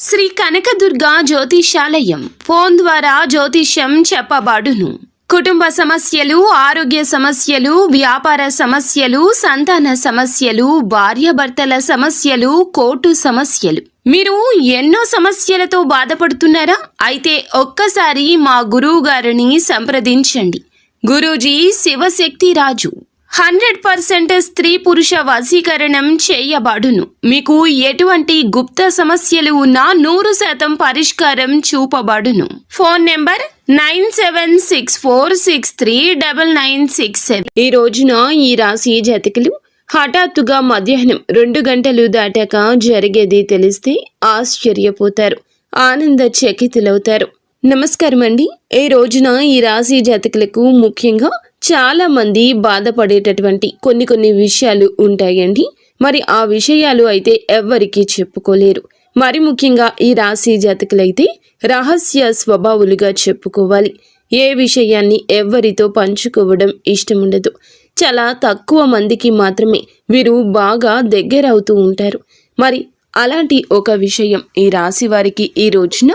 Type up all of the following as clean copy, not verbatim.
Shri Kanakadurga జ్యోతిషాలయం phone ద్వారా జ్యోతిష్యం చెప్పబడును. కుటుంబ సమస్యలు, ఆరోగ్య సమస్యలు, వ్యాపార సమస్యలు, సంతాన సమస్యలు, భార్యాభర్తల సమస్యలు, కోర్టు సమస్యలు. మీరు ఎన్నో సమస్యలతో బాధపడుతున్నారా? అయితే ఒక్కసారి మా గురువు గారిని సంప్రదించండి. గురూజీ శివశక్తి రాజు 100% స్త్రీ పురుష వశీకరణం చేయబడును. మీకు ఎటువంటి గుప్త సమస్యలు ఉన్నా 100% పరిష్కారం చూపబడును. Phone number 9764639967. ఈ రోజున ఈ రాశి జాతకులు హఠాత్తుగా మధ్యాహ్నం 2 గంటలు దాటాక జరిగేది తెలిస్తే ఆశ్చర్యపోతారు, ఆనంద చకితులవుతారు. నమస్కారం అండి. ఈ రోజున ఈ రాశి జాతకులకు ముఖ్యంగా చాలా మంది బాధపడేటటువంటి కొన్ని విషయాలు ఉంటాయండి. మరి ఆ విషయాలు అయితే ఎవ్వరికీ చెప్పుకోలేరు. మరి ముఖ్యంగా ఈ రాశి జాతకులైతే రహస్య స్వభావులుగా చెప్పుకోవాలి. ఏ విషయాన్ని ఎవ్వరితో పంచుకోవడం ఇష్టం ఉండదు. చాలా తక్కువ మందికి మాత్రమే వీరు బాగా దగ్గరవుతూ ఉంటారు. మరి అలాంటి ఒక విషయం ఈ రాశి వారికి ఈ రోజున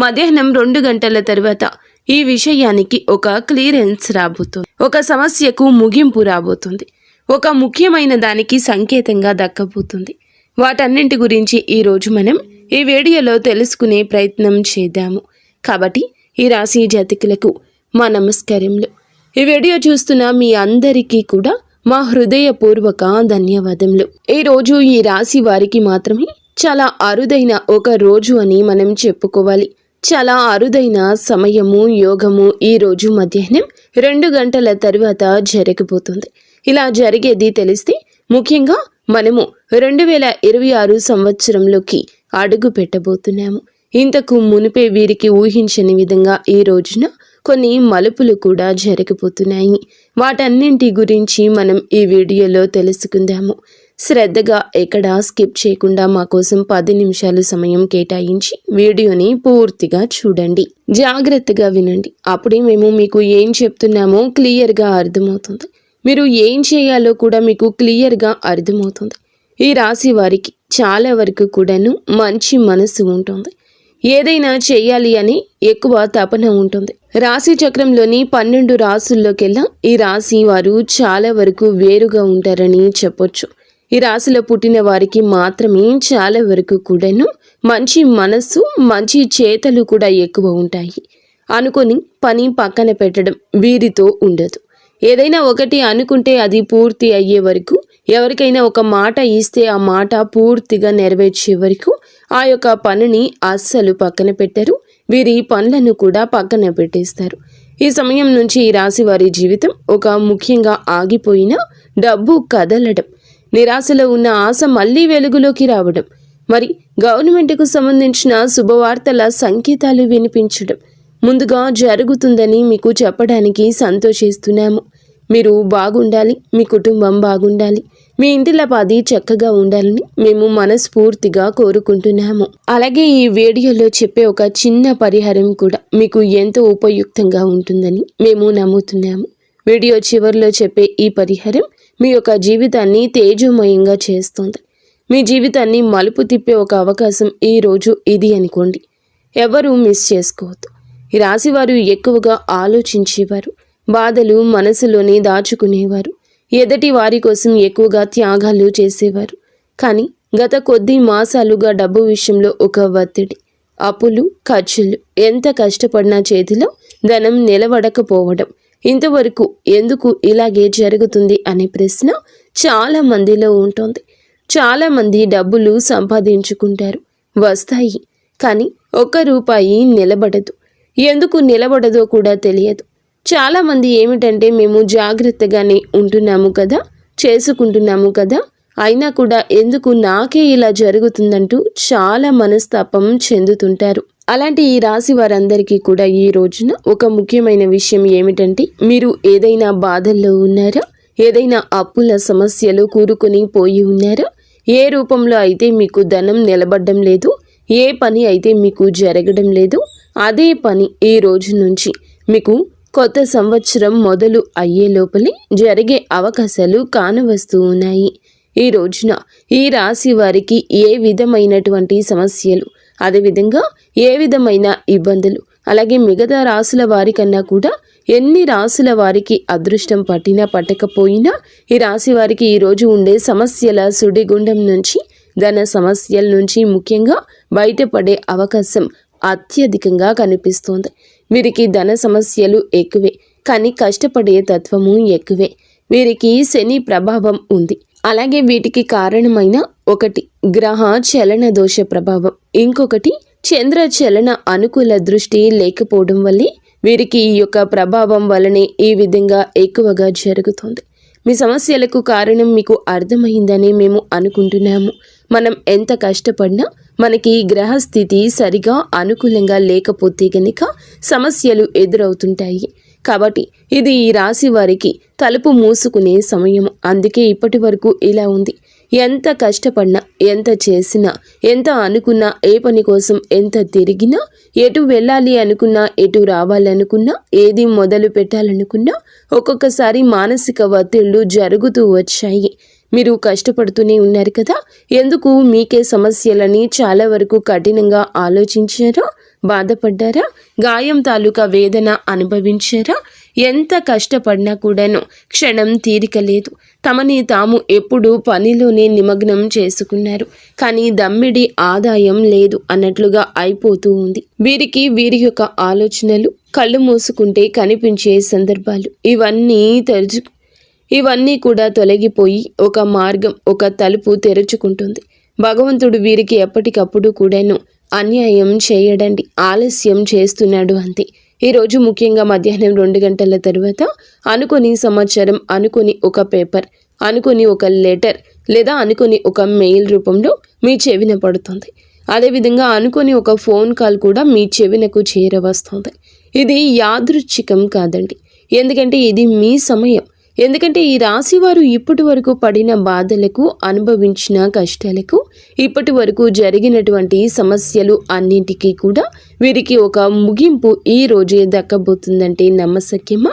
మధ్యాహ్నం 2 గంటల తర్వాత ఈ విషయానికి ఒక క్లియరెన్స్ రాబోతుంది. ఒక సమస్యకు ముగింపు రాబోతుంది. ఒక ముఖ్యమైన దానికి సంకేతంగా దక్కబోతుంది. వాటన్నింటి గురించి ఈరోజు మనం ఈ వీడియోలో తెలుసుకునే ప్రయత్నం చేద్దాము. కాబట్టి ఈ రాశి జాతకులకు మా నమస్కారములు. ఈ వీడియో చూస్తున్న మీ అందరికీ కూడా మా హృదయపూర్వక ధన్యవాదములు. ఈ రోజు ఈ రాశి వారికి మాత్రమే చాలా అరుదైన ఒక రోజు అని మనం చెప్పుకోవాలి. చాలా అరుదైన సమయము, యోగము ఈ రోజు మధ్యాహ్నం 2 గంటల తర్వాత జరగబోతుంది. ఇలా జరిగేది తెలిస్తే ముఖ్యంగా మనము 2026 సంవత్సరంలోకి అడుగు పెట్టబోతున్నాము. ఇంతకు మునిపే వీరికి ఊహించని విధంగా ఈ రోజున కొన్ని మలుపులు కూడా జరగబోతున్నాయి. వాటన్నింటి గురించి మనం ఈ వీడియోలో తెలుసుకుందాము. శ్రద్ధగా ఎక్కడా స్కిప్ చేయకుండా మా కోసం 10 నిమిషాలు సమయం కేటాయించి వీడియోని పూర్తిగా చూడండి. జాగ్రత్తగా వినండి. అప్పుడే మేము మీకు ఏం చెప్తున్నామో క్లియర్గా అర్థమవుతుంది. మీరు ఏం చేయాలో కూడా మీకు క్లియర్గా అర్థమవుతుంది. ఈ రాశి వారికి చాలా వరకు కూడాను మంచి మనసు ఉంటుంది. ఏదైనా చేయాలి అని ఎక్కువ తపన ఉంటుంది. రాశి చక్రంలోని 12 రాశుల్లోకెల్లా ఈ రాశి వారు చాలా వరకు వేరుగా ఉంటారని చెప్పొచ్చు. ఈ రాశిలో పుట్టిన వారికి మాత్రమే చాలా వరకు కూడాను మంచి మనస్సు, మంచి చేతలు కూడా ఎక్కువ ఉంటాయి. అనుకొని పని పక్కన పెట్టడం వీరితో ఉండదు. ఏదైనా ఒకటి అనుకుంటే అది పూర్తి అయ్యే వరకు, ఎవరికైనా ఒక మాట ఇస్తే ఆ మాట పూర్తిగా నెరవేర్చే వరకు ఆ యొక్క పనిని అస్సలు పక్కన పెట్టరు. వీరి పనులను కూడా పక్కన పెట్టేస్తారు. ఈ సమయం నుంచి ఈ రాశి వారి జీవితం ఒక ముఖ్యంగా ఆగిపోయిన డబ్బు కదలడం, నిరాశలో ఉన్న ఆశ మళ్లీ వెలుగులోకి రావడం, మరి గవర్నమెంట్కు సంబంధించిన శుభవార్తల సంకేతాలు వినిపించడం ముందుగా జరుగుతుందని మీకు చెప్పడానికి సంతోషిస్తున్నాము. మీరు బాగుండాలి, మీ కుటుంబం బాగుండాలి, మీ ఇంటిలపాది చక్కగా ఉండాలని మేము మనస్ఫూర్తిగా కోరుకుంటున్నాము. అలాగే ఈ వీడియోలో చెప్పే ఒక చిన్న పరిహారం కూడా మీకు ఎంతో ఉపయుక్తంగా ఉంటుందని మేము నమ్ముతున్నాము. వీడియో చివరిలో చెప్పే ఈ పరిహారం మీ యొక్క జీవితాన్ని తేజోమయంగా చేస్తుంది. మీ జీవితాన్ని మలుపు తిప్పే ఒక అవకాశం ఈ రోజు ఇది అనుకోండి. ఎవరూ మిస్ చేసుకోవద్దు. ఈ రాశివారు ఎక్కువగా ఆలోచించేవారు, బాధలు మనసులోనే దాచుకునేవారు, ఎదటి వారి కోసం ఎక్కువగా త్యాగాలు చేసేవారు. కానీ గత కొద్ది మాసాలుగా డబ్బు విషయంలో ఒక ఒత్తిడి, అప్పులు, ఖర్చులు, ఎంత కష్టపడినా చేతిలో ధనం నిలబడకపోవడం, ఇంతవరకు ఎందుకు ఇలాగే జరుగుతుంది అనే ప్రశ్న చాలా మందిలో ఉంటుంది. చాలా మంది డబ్బులు సంపాదించుకుంటారు, వస్తాయి, కానీ ఒక్క రూపాయి నిలబడదు. ఎందుకు నిలబడదో కూడా తెలియదు. చాలా మంది ఏమిటంటే మేము జాగ్రత్తగానే ఉంటున్నాము కదా, చేసుకుంటున్నాము కదా, అయినా కూడా ఎందుకు నాకే ఇలా జరుగుతుందంటూ చాలా మనస్తాపం చెందుతుంటారు. అలాంటి ఈ రాశి వారందరికీ కూడా ఈ రోజున ఒక ముఖ్యమైన విషయం ఏమిటంటే, మీరు ఏదైనా బాధల్లో ఉన్నారా, ఏదైనా అప్పుల సమస్యలు కూరుకొని పోయి ఉన్నారా, ఏ రూపంలో అయితే మీకు ధనం నిలబడడం లేదు, ఏ పని అయితే మీకు జరగడం లేదు, అదే పని ఈ రోజు నుంచి మీకు కొత్త సంవత్సరం మొదలు అయ్యే లోపలే జరిగే అవకాశాలు కానవస్తూ ఉన్నాయి. ఈ రోజున ఈ రాశి వారికి ఏ విధమైనటువంటి సమస్యలు, అదేవిధంగా ఏ విధమైన ఇబ్బందులు, అలాగే మిగతా రాసుల వారికన్నా కూడా ఎన్ని రాసుల వారికి అదృష్టం పట్టినా పట్టకపోయినా ఈ రాశి వారికి ఈరోజు ఉండే సమస్యల సుడిగుండం నుంచి, ధన సమస్యల నుంచి ముఖ్యంగా బయటపడే అవకాశం అత్యధికంగా కనిపిస్తోంది. వీరికి ధన సమస్యలు ఎక్కువే, కానీ కష్టపడే తత్వము ఎక్కువే. వీరికి శని ప్రభావం ఉంది. అలాగే వీటికి కారణమైన ఒకటి గ్రహ చలన దోష ప్రభావం, ఇంకొకటి చంద్ర చలన అనుకూల దృష్టి లేకపోవడం వల్లే వీరికి ఈ యొక్క ప్రభావం వలనే ఈ విధంగా ఎక్కువగా జరుగుతుంది. మీ సమస్యలకు కారణం మీకు అర్థమైందని మేము అనుకుంటున్నాము. మనం ఎంత కష్టపడినా మనకి గ్రహస్థితి సరిగా అనుకూలంగా లేకపోతే గనుక సమస్యలు ఎదురవుతుంటాయి. కాబట్టి ఇది ఈ రాశి వారికి తలుపు మూసుకునే సమయం. అందుకే ఇప్పటి వరకు ఇలా ఉంది. ఎంత కష్టపడినా, ఎంత చేసినా, ఎంత అనుకున్నా, ఏ పని కోసం ఎంత తిరిగినా, ఎటు వెళ్ళాలి అనుకున్నా, ఎటు రావాలనుకున్నా, ఏది మొదలు పెట్టాలనుకున్నా ఒక్కొక్కసారి మానసిక ఒత్తిళ్లు జరుగుతూ వచ్చాయి. మీరు కష్టపడుతూనే ఉన్నారు కదా, ఎందుకు మీకే సమస్యలని చాలా వరకు కఠినంగా ఆలోచించారా, బాధపడ్డారా, గాయం తాలూకా వేదన అనుభవించారా? ఎంత కష్టపడినా కూడాను క్షణం తీరిక లేదు. తమని తాము ఎప్పుడూ పనిలోనే నిమగ్నం చేసుకున్నారు, కానీ దమ్మిడి ఆదాయం లేదు అన్నట్లుగా అయిపోతూ ఉంది. వీరికి వీరి యొక్క ఆలోచనలు కళ్ళు మూసుకుంటే కనిపించే సందర్భాలు ఇవన్నీ కూడా తొలగిపోయి ఒక మార్గం, ఒక తలుపు తెరుచుకుంటుంది. భగవంతుడు వీరికి ఎప్పటికప్పుడు కూడాను అన్యాయం చేయడండి, ఆలస్యం చేస్తున్నాడు అంతే. ఈరోజు ముఖ్యంగా మధ్యాహ్నం 2 గంటల తర్వాత అనుకొని సమాచారం, అనుకొని ఒక పేపర్, అనుకొని ఒక లెటర్ లేదా అనుకొని ఒక మెయిల్ రూపంలో మీ చెవిన పడుతుంది. అదేవిధంగా అనుకొని ఒక ఫోన్ కాల్ కూడా మీ చెవినకు చేరవస్తుంది. ఇది యాదృచ్ఛికం కాదండి, ఎందుకంటే ఇది మీ సమయం. ఎందుకంటే ఈ రాశి వారు ఇప్పటి వరకు పడిన బాధలకు, అనుభవించిన కష్టాలకు, ఇప్పటి వరకు జరిగినటువంటి సమస్యలు అన్నింటికీ కూడా వీరికి ఒక ముగింపు ఈ రోజే దక్కబోతుందంటే నమ్మశక్యమా?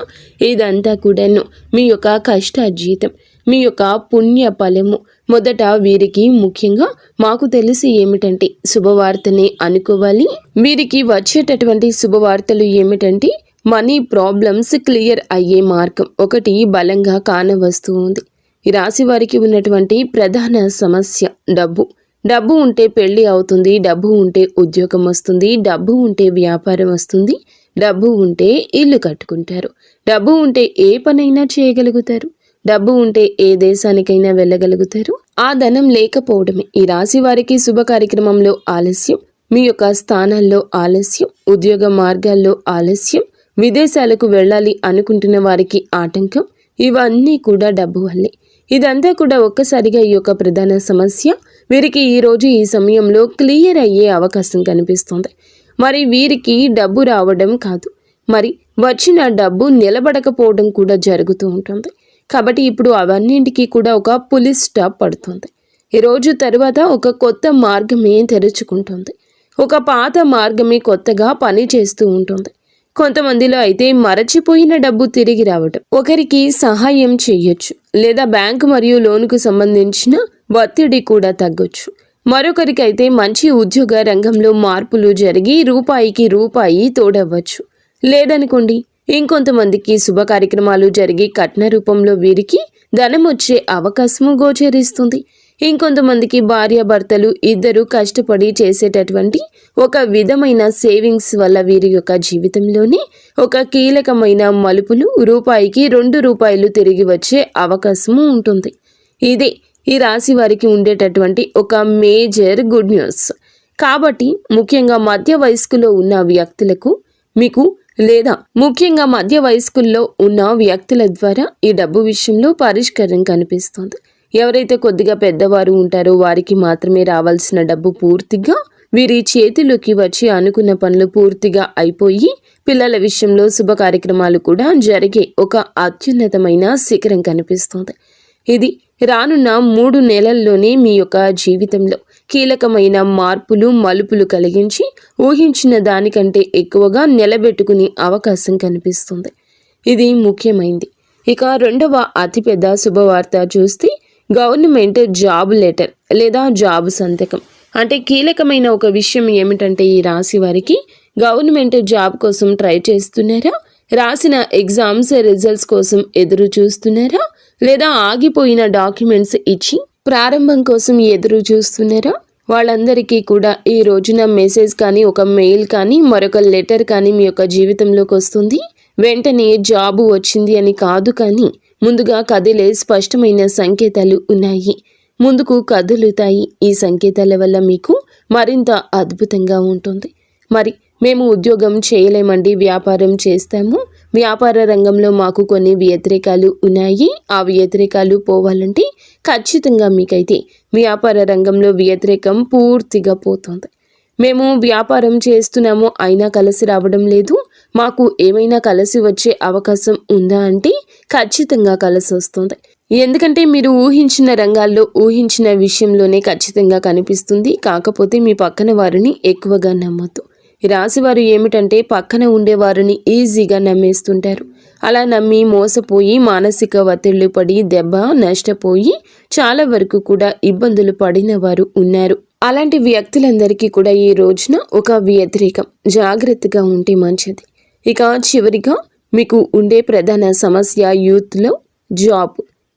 ఇదంతా కూడాను మీ యొక్క కష్టార్జితం, మీ యొక్క పుణ్య ఫలము. మొదట వీరికి ముఖ్యంగా మాకు తెలిసి ఏమిటంటే శుభవార్తనే అనుకోవాలి. వీరికి వచ్చేటటువంటి శుభవార్తలు ఏమిటంటే మనీ ప్రాబ్లమ్స్ క్లియర్ అయ్యే మార్గం ఒకటి బలంగా కానవస్తూ ఉంది. ఈ రాశి వారికి ఉన్నటువంటి ప్రధాన సమస్య డబ్బు. డబ్బు ఉంటే పెళ్లి అవుతుంది, డబ్బు ఉంటే ఉద్యోగం వస్తుంది, డబ్బు ఉంటే వ్యాపారం వస్తుంది, డబ్బు ఉంటే ఇల్లు కట్టుకుంటారు, డబ్బు ఉంటే ఏ పనైనా చేయగలుగుతారు, డబ్బు ఉంటే ఏ దేశానికైనా వెళ్ళగలుగుతారు. ఆ ధనం లేకపోవడమే ఈ రాశి వారికి శుభ కార్యక్రమంలో ఆలస్యం, మీ యొక్క స్థానాల్లో ఆలస్యం, ఉద్యోగ మార్గాల్లో ఆలస్యం, విదేశాలకు వెళ్ళాలి అనుకుంటున్న వారికి ఆటంకం. ఇవన్నీ కూడా డబ్బు వల్లే. ఇదంతా కూడా ఒక్కసారిగా ఈ యొక్క ప్రధాన సమస్య వీరికి ఈరోజు ఈ సమయంలో క్లియర్ అయ్యే అవకాశం కనిపిస్తుంది. మరి వీరికి డబ్బు రావడం కాదు, మరి వచ్చిన డబ్బు నిలబడకపోవడం కూడా జరుగుతూ ఉంటుంది. కాబట్టి ఇప్పుడు అవన్నింటికి కూడా ఒక పులి స్టాప్ పడుతుంది. ఈరోజు తర్వాత ఒక కొత్త మార్గమే తెరుచుకుంటుంది. ఒక పాత మార్గమే కొత్తగా పని చేస్తూ ఉంటుంది. కొంతమందిలో అయితే మరచిపోయిన డబ్బు తిరిగి రావటం, ఒకరికి సహాయం చేయొచ్చు, లేదా బ్యాంకు మరియు లోనుకు సంబంధించిన ఒత్తిడి కూడా తగ్గొచ్చు. మరొకరికైతే మంచి ఉద్యోగ రంగంలో మార్పులు జరిగి రూపాయికి రూపాయి తోడవ్వచ్చు. లేదనుకోండి ఇంకొంతమందికి శుభ కార్యక్రమాలు జరిగి కట్న రూపంలో వీరికి ధనం వచ్చే అవకాశము గోచరిస్తుంది. ఇంకొంతమందికి భార్యాభర్తలు ఇద్దరు కష్టపడి చేసేటటువంటి ఒక విధమైన సేవింగ్స్ వల్ల వీరి యొక్క జీవితంలోనే ఒక కీలకమైన మలుపులు, రూపాయికి 2 రూపాయలు తిరిగి వచ్చే అవకాశము ఉంటుంది. ఇదే ఈ రాశి వారికి ఉండేటటువంటి ఒక మేజర్ గుడ్ న్యూస్. కాబట్టి ముఖ్యంగా మధ్య వయస్కులో ఉన్న వ్యక్తులకు మీకు లేదా ముఖ్యంగా మధ్య వయస్కుల్లో ఉన్న వ్యక్తుల ద్వారా ఈ డబ్బు విషయంలో పరిష్కారం కనిపిస్తుంది. ఎవరైతే కొద్దిగా పెద్దవారు ఉంటారో వారికి మాత్రమే రావాల్సిన డబ్బు పూర్తిగా వీరి చేతిలోకి వచ్చి అనుకున్న పనులు పూర్తిగా అయిపోయి పిల్లల విషయంలో శుభ కార్యక్రమాలు కూడా జరిగే ఒక అత్యున్నతమైన శిఖరం కనిపిస్తుంది. ఇది రానున్న 3 నెలల్లోనే మీ యొక్క జీవితంలో కీలకమైన మార్పులు, మలుపులు కలిగించి ఊహించిన దానికంటే ఎక్కువగా నిలబెట్టుకునే అవకాశం కనిపిస్తుంది. ఇది ముఖ్యమైంది. ఇక రెండవ అతిపెద్ద శుభవార్త చూస్తే గవర్నమెంట్ జాబ్ లెటర్ లేదా జాబ్ సంతకం. అంటే కీలకమైన ఒక విషయం ఏమిటంటే ఈ రాశి వారికి గవర్నమెంట్ జాబ్ కోసం ట్రై చేస్తున్నారా, రాసిన ఎగ్జామ్స్ రిజల్ట్స్ కోసం ఎదురు చూస్తున్నారా, లేదా ఆగిపోయిన డాక్యుమెంట్స్ ఇచ్చి ప్రారంభం కోసం ఎదురు చూస్తున్నారా, వాళ్ళందరికీ కూడా ఈ రోజున మెసేజ్ కానీ ఒక మెయిల్ కానీ మరొక లెటర్ కానీ మీ యొక్క జీవితంలోకి వస్తుంది. వెంటనే జాబు వచ్చింది అని కాదు, కానీ ముందుగా కదిలే స్పష్టమైన సంకేతాలు ఉన్నాయి. ముందుకు కదులుతాయి. ఈ సంకేతాల వల్ల మీకు మరింత అద్భుతంగా ఉంటుంది. మరి మేము ఉద్యోగం చేయలేమండి, వ్యాపారం చేస్తాము, వ్యాపార రంగంలో మాకు కొన్ని వ్యతిరేకాలు ఉన్నాయి, ఆ వ్యతిరేకాలు పోవాలంటే ఖచ్చితంగా మీకైతే వ్యాపార రంగంలో వ్యతిరేకం పూర్తిగా పోతుంది. మేము వ్యాపారం చేస్తున్నాము అయినా కలిసి రావడం లేదు, మాకు ఏమైనా కలిసి వచ్చే అవకాశం ఉందా అంటే ఖచ్చితంగా కలిసి వస్తుంది. ఎందుకంటే మీరు ఊహించిన రంగాల్లో ఊహించిన విషయంలోనే ఖచ్చితంగా కనిపిస్తుంది. కాకపోతే మీ పక్కన వారిని ఎక్కువగా నమ్మొద్దు. ఈ రాశివారు ఏమిటంటే పక్కన ఉండేవారిని ఈజీగా నమ్మేస్తుంటారు. అలా నమ్మి మోసపోయి మానసిక ఒత్తిళ్లు పడి దెబ్బ నష్టపోయి చాలా వరకు కూడా ఇబ్బందులు పడిన వారు ఉన్నారు. అలాంటి వ్యక్తులందరికీ కూడా ఈ రోజున ఒక వ్యతిరేకం. జాగ్రత్తగా ఉంటే మంచిది. ఇక చివరిగా మీకు ఉండే ప్రధాన సమస్య యూత్లో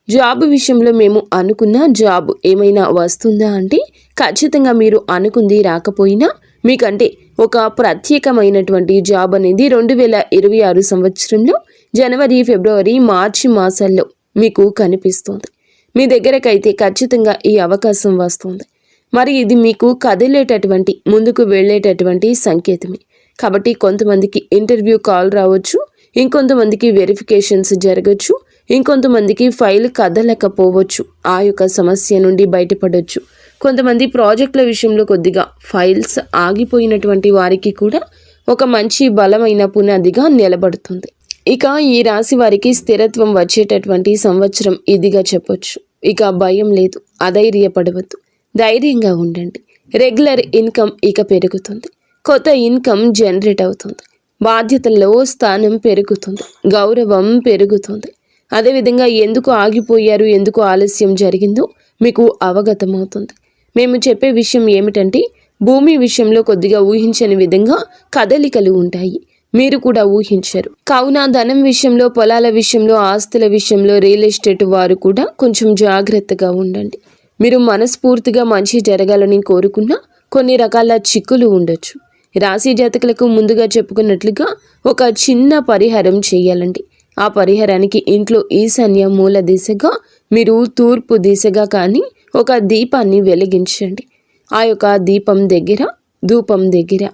జాబ్ విషయంలో మేము అనుకున్న జాబ్ ఏమైనా వస్తుందా అంటే ఖచ్చితంగా మీరు అనుకుంది రాకపోయినా మీకంటే ఒక ప్రత్యేకమైనటువంటి జాబ్ అనేది 2026 సంవత్సరంలో జనవరి, ఫిబ్రవరి, మార్చి మాసాల్లో మీకు కనిపిస్తుంది. మీ దగ్గరకైతే ఖచ్చితంగా ఈ అవకాశం వస్తుంది. మరి ఇది మీకు కదిలేటటువంటి ముందుకు వెళ్ళేటటువంటి సంకేతమే. కాబట్టి కొంతమందికి ఇంటర్వ్యూ కాల్ రావచ్చు, ఇంకొంతమందికి వెరిఫికేషన్స్ జరగచ్చు, ఇంకొంతమందికి ఫైల్ కదలకపోవచ్చు, ఆ యొక్క సమస్య నుండి బయటపడవచ్చు. కొంతమంది ప్రాజెక్టుల విషయంలో కొద్దిగా ఫైల్స్ ఆగిపోయినటువంటి వారికి కూడా ఒక మంచి బలమైన పునాదిగా నిలబడుతుంది. ఇక ఈ రాశి వారికి స్థిరత్వం వచ్చేటటువంటి సంవత్సరం ఇదిగా చెప్పొచ్చు. ఇక భయం లేదు, అధైర్యపడవద్దు, ధైర్యంగా ఉండండి. రెగ్యులర్ ఇన్కమ్ ఇక పెరుగుతుంది, కొత్త ఇన్కమ్ జనరేట్ అవుతుంది, బాధ్యతల్లో స్థానం పెరుగుతుంది, గౌరవం పెరుగుతుంది. అదేవిధంగా ఎందుకు ఆగిపోయారు, ఎందుకు ఆలస్యం జరిగిందో మీకు అవగతమవుతుంది. మేము చెప్పే విషయం ఏమిటంటే భూమి విషయంలో కొద్దిగా ఊహించని విధంగా కదలికలు ఉంటాయి. మీరు కూడా ఊహించరు. కావున ధనం విషయంలో, పొలాల విషయంలో, ఆస్తుల విషయంలో, రియల్ ఎస్టేట్ వారు కూడా కొంచెం జాగ్రత్తగా ఉండండి. మీరు మనస్ఫూర్తిగా మంచి జరగాలని కోరుకున్నా కొన్ని రకాల చిక్కులు ఉండొచ్చు. రాశి జాతకులకు ముందుగా చెప్పుకున్నట్లుగా ఒక చిన్న పరిహారం చేయాలండి. ఆ పరిహారానికి ఇంట్లో ఈశాన్య మూల దిశగా మీరు తూర్పు దిశగా కానీ ఒక దీపాన్ని వెలిగించండి. ఆ యొక్క దీపం దగ్గర, ధూపం దగ్గర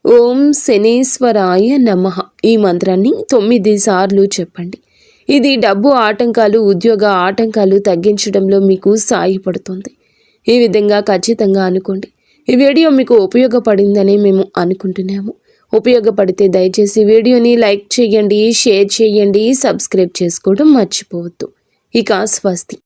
ఓం శనేశ్వరాయ నమః ఈ మంత్రాన్ని 9 సార్లు చెప్పండి. ఇది డబ్బు ఆటంకాలు, ఉద్యోగ ఆటంకాలు తగ్గించడంలో మీకు సాయపడుతుంది. ఈ విధంగా ఖచ్చితంగా అనుకోండి. ఈ వీడియో మీకు ఉపయోగపడిందని మేము అనుకుంటున్నాము. ఉపయోగపడితే దయచేసి వీడియోని లైక్ చేయండి, షేర్ చేయండి, సబ్స్క్రైబ్ చేసుకోవడం మర్చిపోవద్దు. ఇక స్వస్తి.